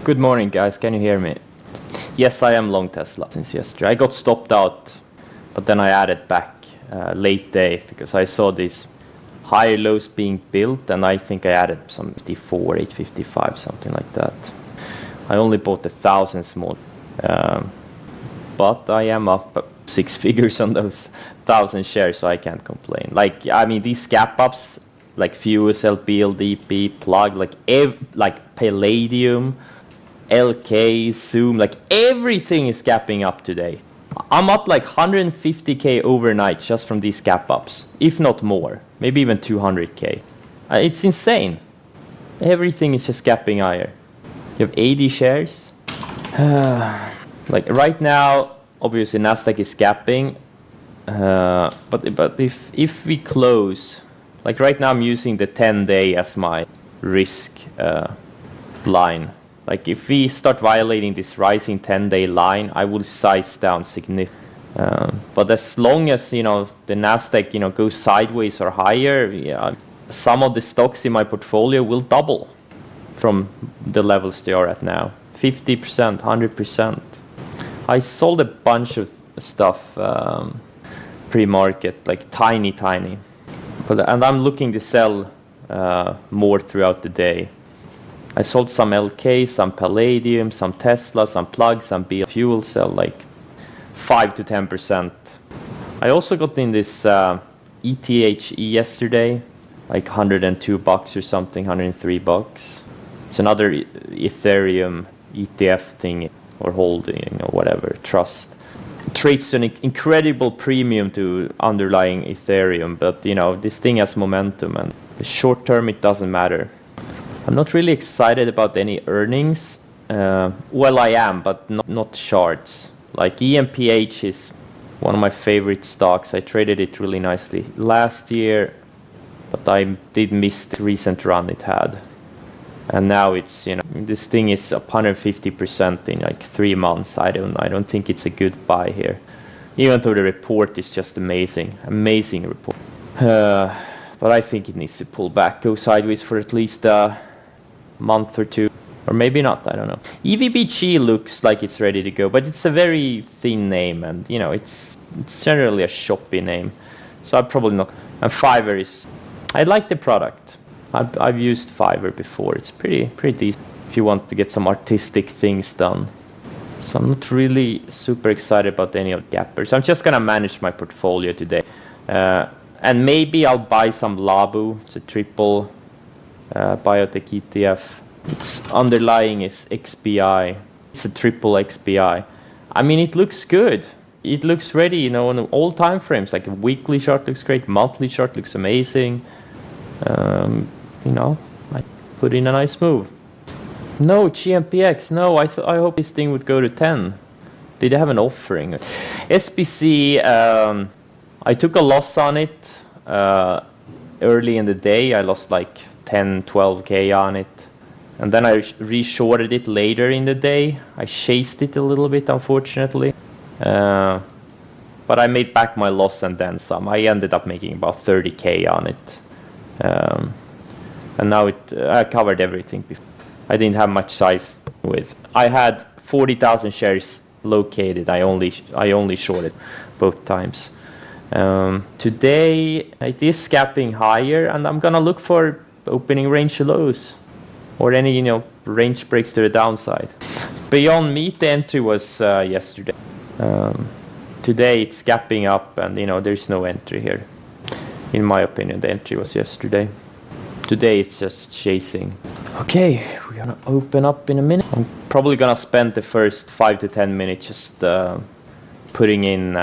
Good morning, guys. Can you hear me? Yes, I am long Tesla since yesterday. I got stopped out, but then I added back late day because I saw these higher lows being built, and I think I added some 54, 855, something like that. I only bought 1,000 small, but I am up 6 figures on those 1,000 shares, so I can't complain. Like, I mean, these gap ups, like Fuel, BLDP, Plug, like Palladium, LK, Zoom, like everything is gapping up today. I'm up like 150k overnight just from these gap ups, if not more, maybe even 200k. It's insane. Everything is just gapping higher. You have 80 shares. Like right now, obviously Nasdaq is gapping, but if we close, like right now I'm using the 10-day as my risk line. Like if we start violating this rising 10-day line, I will size down significantly. But as long as, you know, the Nasdaq, you know, goes sideways or higher, yeah, some of the stocks in my portfolio will double from the levels they are at now. 50%, 100%. I sold a bunch of stuff pre-market, like tiny. And I'm looking to sell more throughout the day. I sold some LK, some Palladium, some Tesla, some Plug, some BL fuel cell, like 5 to 10%. I also got in this ETHE yesterday, like $102 or something, $103. It's another Ethereum ETF thing or holding or whatever, trust. It trades an incredible premium to underlying Ethereum, but you know, this thing has momentum, and the short term it doesn't matter. I'm not really excited about any earnings. Well, I am, but not shards. Like EMPH is one of my favorite stocks. I traded it really nicely last year, but I did miss the recent run it had. And now it's, you know, this thing is up 150% in like 3 months. I don't think it's a good buy here. Even though the report is just amazing report. But I think it needs to pull back, go sideways for at least a month or two, or maybe not, I don't know. EVBG looks like it's ready to go, but it's a very thin name, and you know, it's generally a shoppy name, so I'm probably not. And Fiverr is, I like the product. I've used Fiverr before. It's pretty decent if you want to get some artistic things done. So I'm not really super excited about any of the gappers. I'm just gonna manage my portfolio today, and maybe I'll buy some Labu. It's a triple biotech ETF. Its underlying is XBI. It's a triple XBI. I mean, it looks good. It looks ready, you know, on all time frames. Like a weekly chart looks great, monthly chart looks amazing. You know, I put in a nice move. No, GMPX. No, I hope this thing would go to 10. Did they have an offering? SBC. I took a loss on it early in the day. I lost like 10, 12k on it, and then I re-shorted it later in the day. I chased it a little bit, unfortunately, but I made back my loss and then some. I ended up making about 30k on it, and now I covered everything before. I didn't have much size with. I had 40,000 shares located. I only shorted both times. Today it is gapping higher, and I'm gonna look for opening range lows or any, you know, range breaks to the downside. Beyond Meat, the entry was yesterday. Today it's gapping up, and you know, there's no entry here. In my opinion, the entry was yesterday. Today it's just chasing. Okay, we're gonna open up in a minute. I'm probably gonna spend the first 5 to 10 minutes just putting in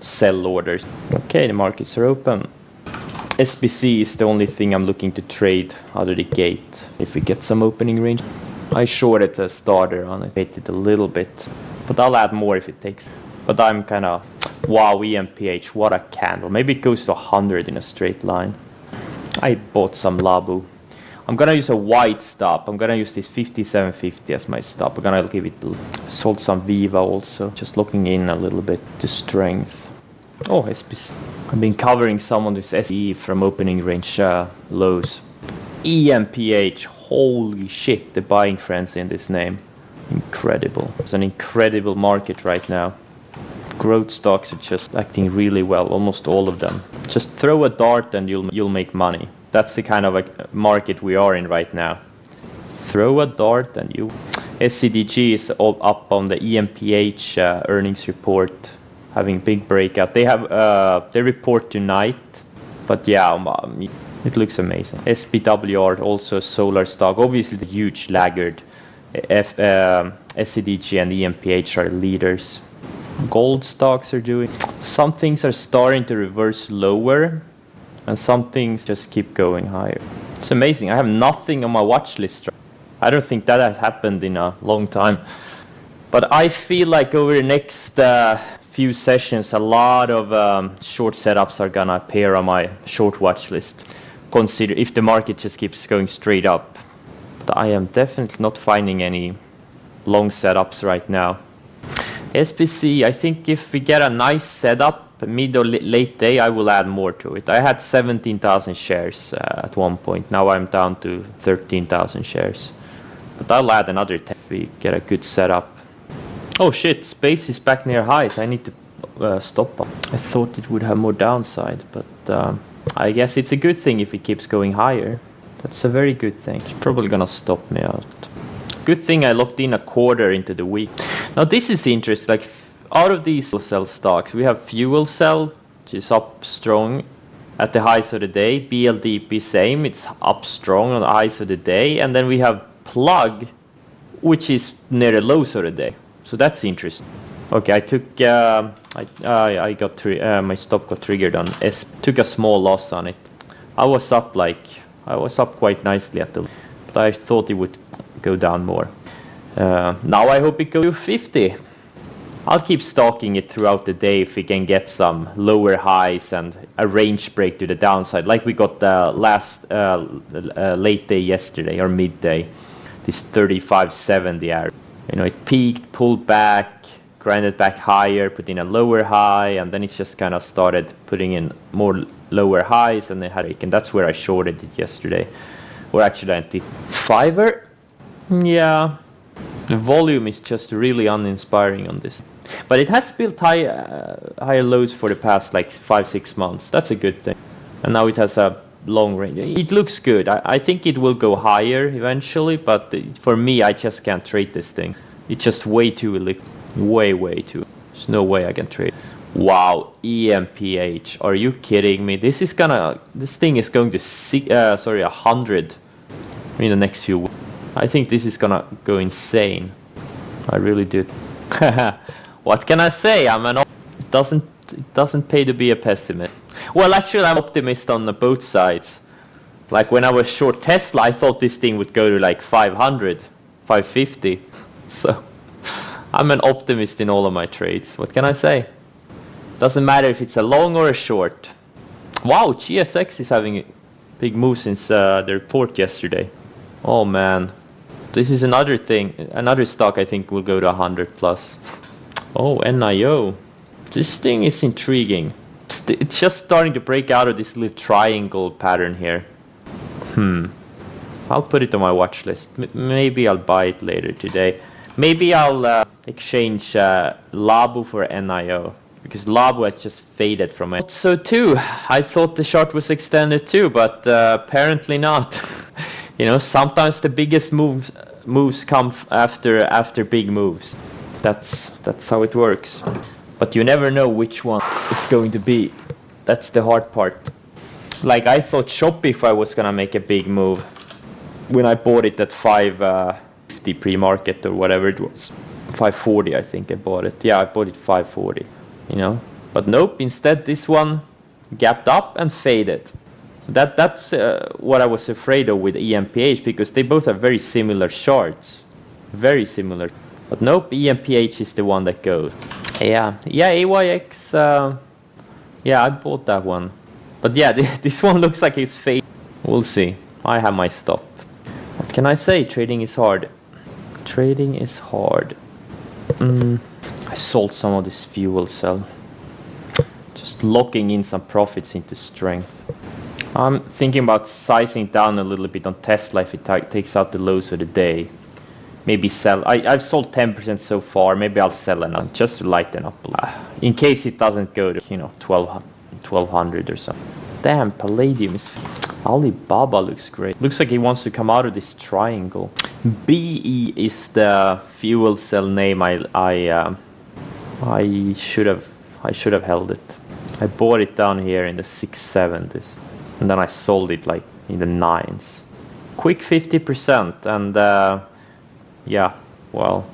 sell orders. Okay, the markets are open. SBC is the only thing I'm looking to trade out of the gate. If we get some opening range, I shorted a starter on it, waited a little bit, but I'll add more if it takes. But I'm kind of, wow, EMPH, what a candle. Maybe it goes to 100 in a straight line. I bought some Labu. I'm gonna use a wide stop. I'm gonna use this 57.50 as my stop. I'm gonna give it. Sold some Viva also, just looking in a little bit to strength. Oh, SPC. I've been covering some of this SE from opening range lows. EMPH, holy shit, the buying frenzy in this name. Incredible. It's an incredible market right now. Growth stocks are just acting really well, almost all of them. Just throw a dart and you'll make money. That's the kind of a market we are in right now. Throw a dart and you... SCDG is all up on the EMPH earnings report, having big breakout. They have they report tonight, but yeah, it looks amazing. SPWR, also a solar stock, obviously the huge laggard. SCDG and EMPH are leaders. Gold stocks are doing... Some things are starting to reverse lower, and some things just keep going higher. It's amazing. I have nothing on my watch list. I don't think that has happened in a long time. But I feel like over the next few sessions, a lot of short setups are gonna appear on my short watch list. Consider if the market just keeps going straight up. But I am definitely not finding any long setups right now. SPC, I think if we get a nice setup, mid or late day, I will add more to it. I had 17,000 shares at one point. Now I'm down to 13,000 shares. But I'll add another 10 if we get a good setup. Oh shit, space is back near highs. I need to stop. I thought it would have more downside, but I guess it's a good thing if it keeps going higher. That's a very good thing. It's probably gonna stop me out. Good thing I locked in a quarter into the week. Now this is interesting. Like out of these fuel cell stocks, we have fuel cell, which is up strong at the highs of the day. BLDP same, it's up strong on the highs of the day, and then we have plug, which is near the lows of the day. So that's interesting. Okay, I took my stop got triggered on S. Took a small loss on it. I was up quite nicely at the, but I thought it would go down more. Now I hope it goes to 50. I'll keep stalking it throughout the day if we can get some lower highs and a range break to the downside, like we got the last late day yesterday or midday. This 35.70 area. You know, it peaked, pulled back, grinded back higher, put in a lower high, and then it just kind of started putting in more lower highs, and then had a break, and that's where I shorted it yesterday. Or actually I did. Fiverr? Yeah. The volume is just really uninspiring on this. But it has built higher lows for the past like 5-6 months. That's a good thing. And now it has a long range. It looks good. I think it will go higher eventually, but for me, I just can't trade this thing. It's just way too liquid. Way too. There's no way I can trade. Wow, EMPH. Are you kidding me? This thing is going to 100 in the next few weeks. I think this is gonna go insane. I really do. What can I say? It doesn't pay to be a pessimist. Well, actually, I'm optimist on both sides. Like when I was short Tesla, I thought this thing would go to like 500, 550. So I'm an optimist in all of my trades. What can I say? Doesn't matter if it's a long or a short. Wow, GSX is having a big move since the report yesterday. Oh man, this is another stock I think will go to 100 plus. Oh, NIO. This thing is intriguing. It's just starting to break out of this little triangle pattern here. I'll put it on my watch list. Maybe I'll buy it later today. Maybe I'll exchange Labu for NIO, because Labu has just faded from it. So too, I thought the chart was extended too, but apparently not. You know, sometimes the biggest moves come after big moves. That's how it works. But you never know which one it's going to be. That's the hard part. Like I thought Shopify was gonna make a big move when I bought it at 550 pre-market or whatever it was. 540 I think I bought it. Yeah, I bought it 540. You know, but nope. Instead, this one gapped up and faded. So that's what I was afraid of with EMPH, because they both have very similar charts, very similar. But nope, EMPH is the one that goes. Yeah, AYX. Yeah, I bought that one. But yeah, this one looks like it's fading. We'll see. I have my stop. What can I say? Trading is hard. Trading is hard. I sold some of this fuel cell. Just locking in some profits into strength. I'm thinking about sizing down a little bit on Tesla if it takes out the lows of the day. maybe sell. I've sold 10% so far. Maybe I'll sell another just to lighten up a little, in case it doesn't go to 1200 or something. Damn, Palladium is. Alibaba looks great. Looks like he wants to come out of this triangle. BE is the fuel cell name. I should have held it. I bought it down here in the 670s, and then I sold it like in the 9s. Quick 50%, and yeah, well,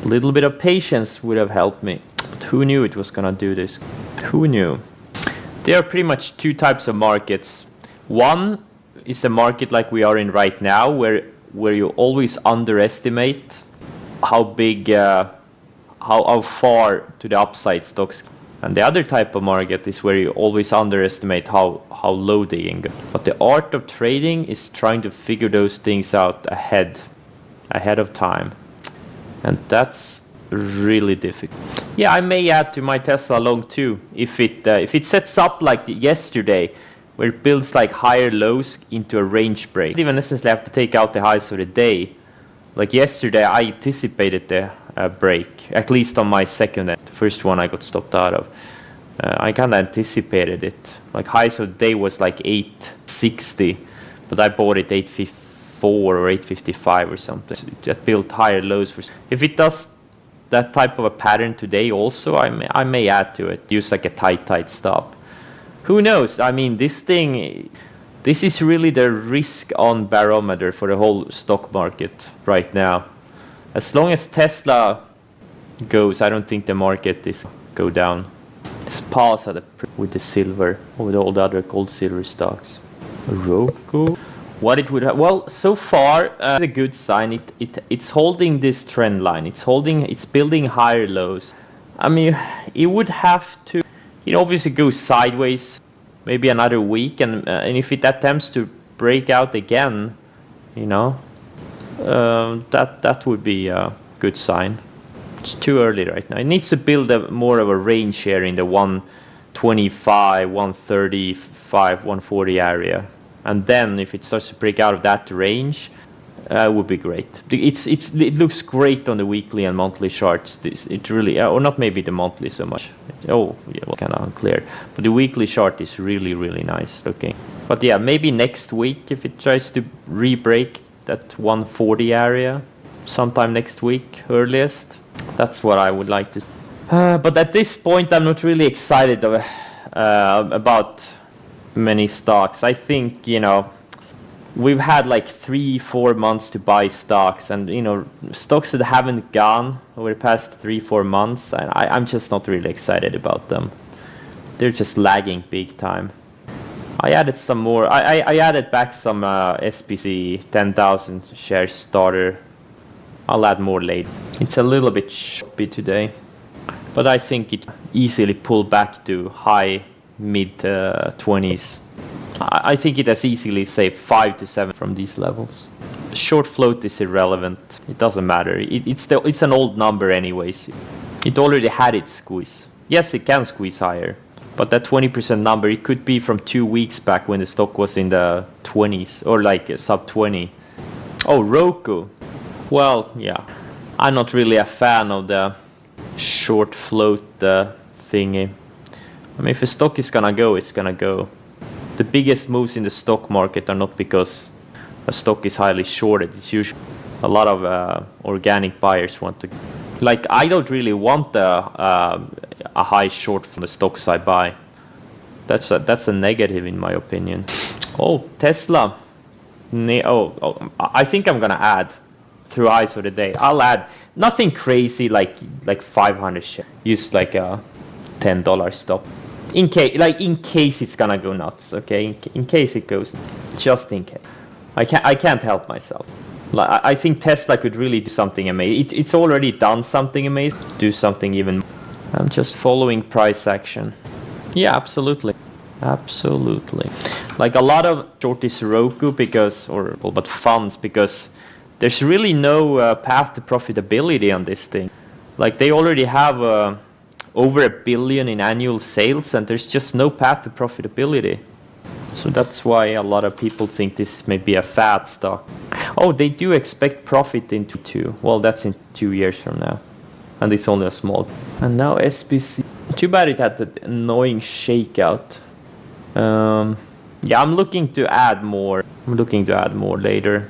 a little bit of patience would have helped me. But who knew it was gonna do this? Who knew? There are pretty much two types of markets. One is a market like we are in right now, where you always underestimate how big, how far to the upside stocks. And the other type of market is where you always underestimate how low they can go. But the art of trading is trying to figure those things out ahead of time, and that's really difficult. Yeah, I may add to my Tesla long too if it sets up like yesterday, where it builds like higher lows into a range break. Even necessarily have to take out the highs of the day. Like yesterday, I anticipated the break, at least on my second end. The first one I got stopped out of. I kind of anticipated it. Like highs of the day was like 860, but I bought it 854 or 855 or something. So that built higher lows. If it does that type of a pattern today also, I may add to it. Use like a tight stop. Who knows? I mean, this is really the risk on barometer for the whole stock market right now. As long as Tesla goes, I don't think the market is go down. Let's pause with the silver, or with all the other gold silver stocks. Roku. What it would have, well, so far it's a good sign. It's holding this trend line. It's building higher lows. I mean, it would have to, obviously go sideways, maybe another week, and if it attempts to break out again, that would be a good sign. It's too early right now. It needs to build more of a range here in the 125, 135, 140 area. And then if it starts to break out of that range, it would be great. It looks great on the weekly and monthly charts. It really, or not maybe the monthly so much. Oh, yeah, well, kind of unclear. But the weekly chart is really, really nice looking. But yeah, maybe next week if it tries to re-break that 140 area, sometime next week earliest. That's what I would like to. But at this point, I'm not really excited about many stocks. I think we've had like 3-4 months to buy stocks, and stocks that haven't gone over the past 3-4 months, and I'm just not really excited about them. They're just lagging big time. I added some more. I added back some SPC 10,000 shares starter. I'll add more later. It's a little bit choppy today, but I think it easily pulled back to high mid 20s. I think it has easily say 5 to 7 from these levels. Short float is irrelevant. It doesn't matter. It's an old number anyways. It already had its squeeze. Yes, it can squeeze higher, but that 20% number, it could be from 2 weeks back when the stock was in the 20s or like sub 20. Oh, Roku. Well, yeah, I'm not really a fan of the short float thingy. I mean, if a stock is gonna go, it's gonna go. The biggest moves in the stock market are not because a stock is highly shorted. It's usually a lot of organic buyers want to. Like, I don't really want a high short from the stocks I buy. That's a negative in my opinion. Oh, Tesla. I think I'm gonna add through highs of the day. I'll add nothing crazy like 500 shares. Use like a $10 stop. In case it's gonna go nuts, okay? In case it goes, just in case. I can't help myself. Like, I think Tesla could really do something amazing. It's already done something amazing. Do something even. I'm just following price action. Yeah, absolutely. Like a lot of short is Roku but funds, because there's really no path to profitability on this thing. Like, they already have over $1 billion in annual sales, and there's just no path to profitability. So that's why a lot of people think this may be a fat stock. Oh, they do expect profit into 2. Well, that's in 2 years from now. And it's only a small. And now SBC. Too bad it had that annoying shakeout. Yeah, I'm looking to add more. I'm looking to add more later.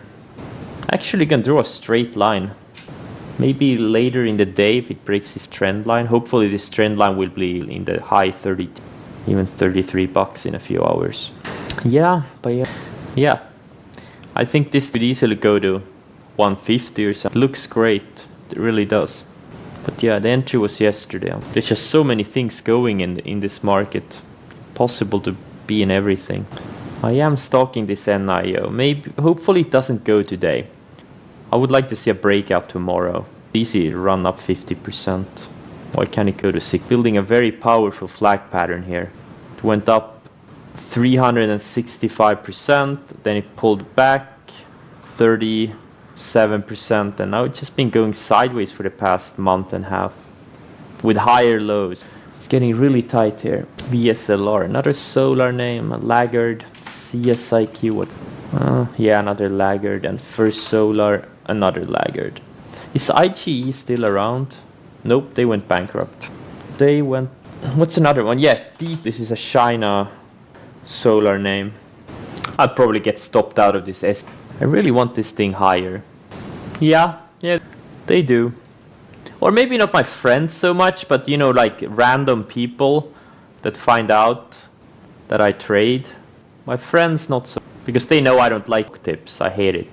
Actually can draw a straight line. Maybe later in the day if it breaks this trend line. Hopefully this trend line will be in the high 30, even $33 in a few hours. Yeah, but yeah. I think this could easily go to 150 or something. It looks great. It really does. But yeah, the entry was yesterday. There's just so many things going in this market. Possible to be in everything. I am stalking this NIO. Maybe, hopefully it doesn't go today. I would like to see a breakout tomorrow. Easy run up 50%. Why can't it go to 6? Building a very powerful flag pattern here. It went up 365%, then it pulled back 37%, and now it's just been going sideways for the past month and a half with higher lows. It's getting really tight here. VSLR, another solar name, a laggard. CSIQ, what? Yeah, another laggard. And First Solar, another laggard. Is IGE still around? Nope, they went bankrupt. They went... What's another one? Yeah, this is a China solar name. I'll probably get stopped out of this. I really want this thing higher. Yeah, they do. Or maybe not my friends so much, but you know, like random people that find out that I trade. My friends not so, because they know I don't like tips. I hate it.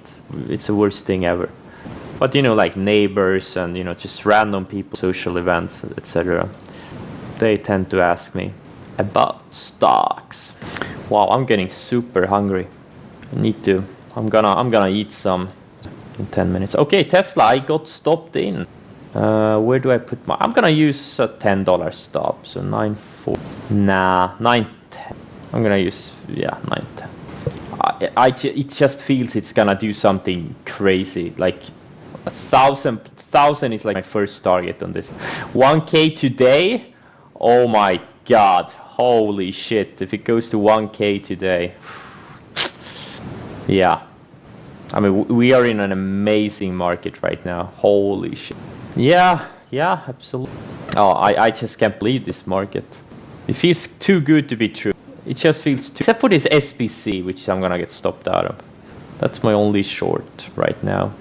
It's the worst thing ever. But you know, like neighbors and you know, just random people, social events, etc. They tend to ask me about stocks. Wow, I'm getting super hungry. I need to. I'm gonna eat some in 10 minutes. Okay, Tesla, I got stopped in. Where do I put my? I'm gonna use a $10 stop. So 9.4. Nah, 9.10. I'm gonna use 9.10. It just feels it's gonna do something crazy. Like 1,000 is like my first target on this. 1K today. Oh my god! Holy shit! If it goes to 1K today. Yeah, I mean we are in an amazing market right now. Holy shit! Yeah, absolutely. Oh, I just can't believe this market. It feels too good to be true. It just feels too. Except for this SBC, which I'm gonna get stopped out of. That's my only short right now.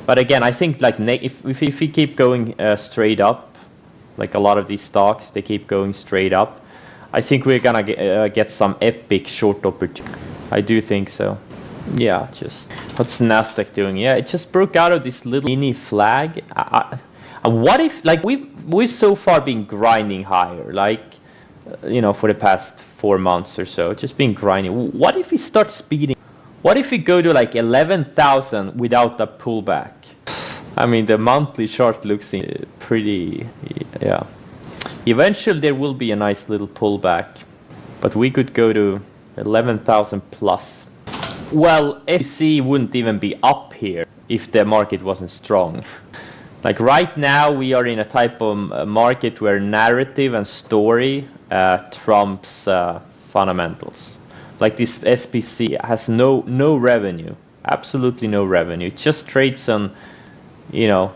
But again, I think like if we keep going straight up, like a lot of these stocks, they keep going straight up. I think we're gonna get some epic short opportunity. I do think so. Yeah, just what's Nasdaq doing? Yeah, it just broke out of this little mini flag. What if like we've so far been grinding higher, like you know, for the past 4 months or so, just been grinding. What if we start speeding? What if we go to like 11,000 without a pullback? I mean, the monthly chart looks pretty, yeah. Eventually there will be a nice little pullback, but we could go to 11,000 plus. Well, SEC wouldn't even be up here if the market wasn't strong. Like right now we are in a type of market where narrative and story trumps fundamentals. Like this SPC has no revenue, absolutely no revenue. It just trades on, you know,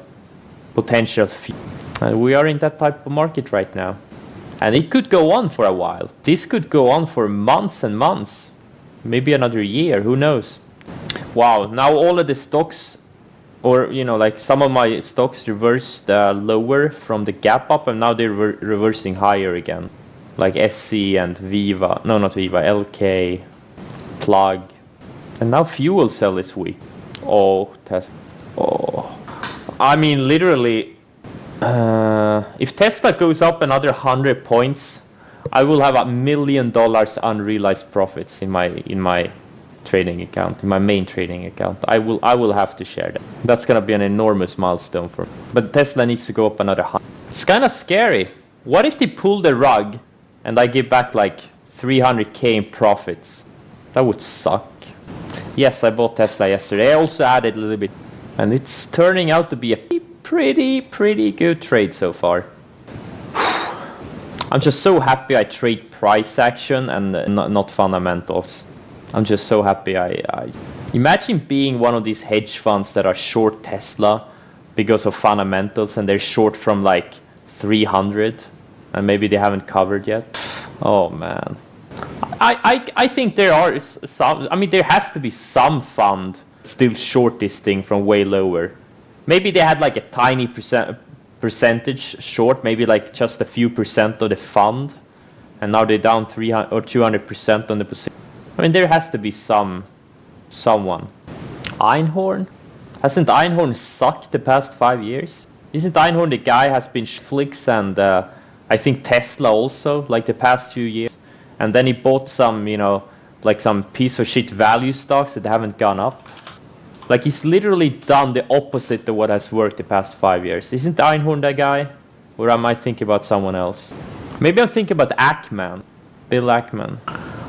potential fee. And we are in that type of market right now. And it could go on for a while. This could go on for months and months. Maybe another year, who knows? Wow, now all of the stocks, or you know, like some of my stocks reversed lower from the gap up, and now they're reversing higher again. Like SC and Viva, no, not Viva, LK, Plug, and now Fuel Cell is weak. Oh, Tesla. Oh, I mean, literally, if Tesla goes up another 100 points, I will have $1 million unrealized profits in my trading account, in my main trading account. I will have to share that. That's gonna be an enormous milestone for me. But Tesla needs to go up another 100. It's kind of scary. What if they pull the rug and I give back like 300k in profits? That would suck. Yes, I bought Tesla yesterday. I also added a little bit, and it's turning out to be a pretty good trade so far. I'm just so happy I trade price action and not fundamentals. I'm just so happy I imagine being one of these hedge funds that are short Tesla because of fundamentals, and they're short from like 300 and maybe they haven't covered yet. Oh man. I think there are some, I mean there has to be some fund still short this thing from way lower. Maybe they had like a tiny percentage short, maybe like just a few percent of the fund, and now they're down 300 or 200% on the position. I mean there has to be someone. Einhorn? Hasn't Einhorn sucked the past 5 years? Isn't Einhorn the guy has been Flix and I think Tesla also, like the past few years? And then he bought some, you know, like some piece of shit value stocks that haven't gone up. Like he's literally done the opposite of what has worked the past 5 years. Isn't Einhorn that guy? Or am I thinking about someone else? Maybe I'm thinking about Ackman. Bill Ackman.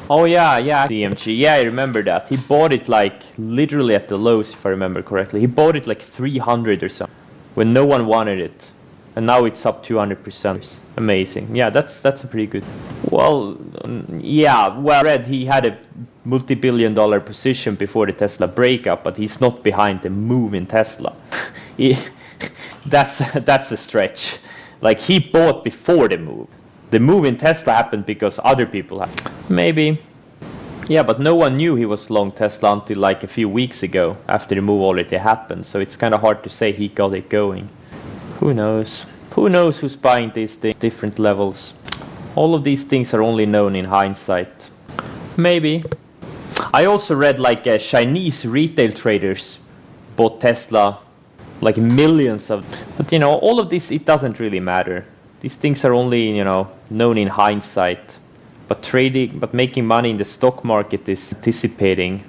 Oh yeah, DMG. Yeah, I remember that. He bought it like literally at the lows, if I remember correctly. He bought it like 300 or something when no one wanted it. And now it's up 200%. Amazing. Yeah, that's a pretty good. Well, yeah, well, I read he had a multi-billion-dollar position before the Tesla breakup, but he's not behind the move in Tesla. That's a stretch. Like he bought before the move. The move in Tesla happened because other people had. Maybe. Yeah, but no one knew he was long Tesla until like a few weeks ago after the move already happened. So it's kind of hard to say he got it going. Who knows? Who knows who's buying these things, different levels? All of these things are only known in hindsight. Maybe. I also read like Chinese retail traders bought Tesla, like millions of. But you know, all of this, it doesn't really matter. These things are only, you know, known in hindsight. But making money in the stock market is anticipating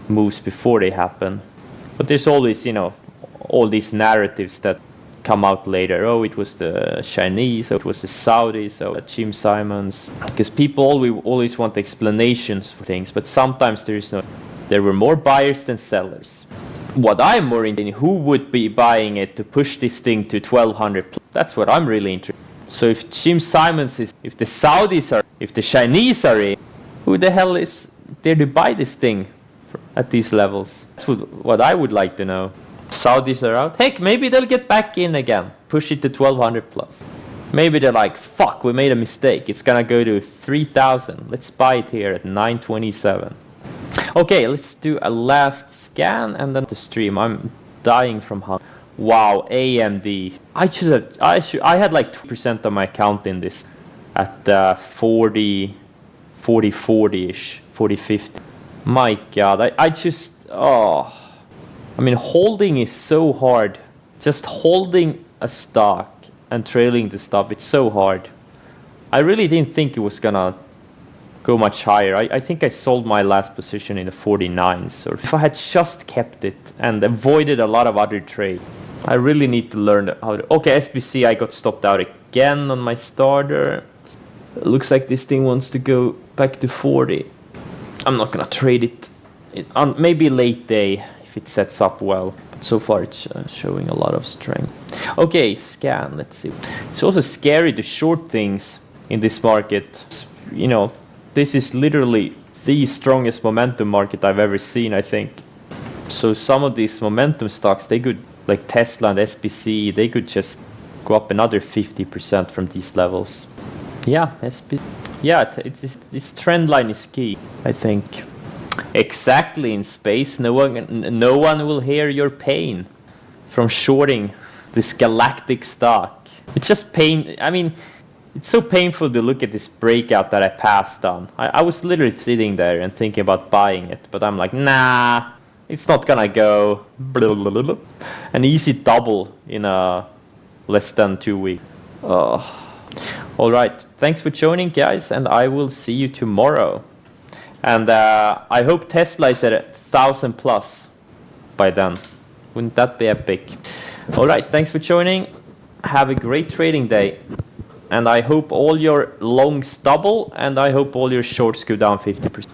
moves before they happen. But there's always, you know, all these narratives that come out later. Oh, it was the Chinese, oh, it was the Saudis, oh, Jim Simons. Because people always want explanations for things, but sometimes there were more buyers than sellers. What I'm more interested in, who would be buying it to push this thing to 1200? That's what I'm really interested in. So if Jim Simons is, if the Saudis are, if the Chinese are in, who the hell is there to buy this thing at these levels? That's what I would like to know. Saudis are out. Heck, maybe they'll get back in again. Push it to 1200 plus. Maybe they're like, fuck, we made a mistake. It's gonna go to 3000. Let's buy it here at 927. Okay, let's do a last scan and then the stream. I'm dying from hunger. Wow, AMD. I had like 2% of my account in this at 40-40-ish, 40-50. My god, I just, oh. I mean, holding is so hard. Just holding a stock and trailing the stock, it's so hard. I really didn't think it was gonna go much higher. I think I sold my last position in the 49s. Or if I had just kept it and avoided a lot of other trades. I really need to learn how to... Okay, SBC, I got stopped out again on my starter. It looks like this thing wants to go back to 40. I'm not gonna trade it on maybe late day if it sets up well. But so far it's showing a lot of strength. Okay, scan, let's see. It's also scary to short things in this market. You know, this is literally the strongest momentum market I've ever seen, I think. So some of these momentum stocks, they could, like Tesla and SBC, they could just go up another 50% from these levels. Yeah, this trend line is key, I think. Exactly, in space, no one will hear your pain from shorting this galactic stock. It's just pain. I mean, it's so painful to look at this breakout that I passed on. I was literally sitting there and thinking about buying it, but I'm like, nah, it's not gonna go. Blah, blah, blah, blah. An easy double in less than 2 weeks. Alright, thanks for joining, guys, and I will see you tomorrow. And I hope Tesla is at 1,000 plus by then. Wouldn't that be epic? Alright, thanks for joining. Have a great trading day. And I hope all your longs double, and I hope all your shorts go down 50%.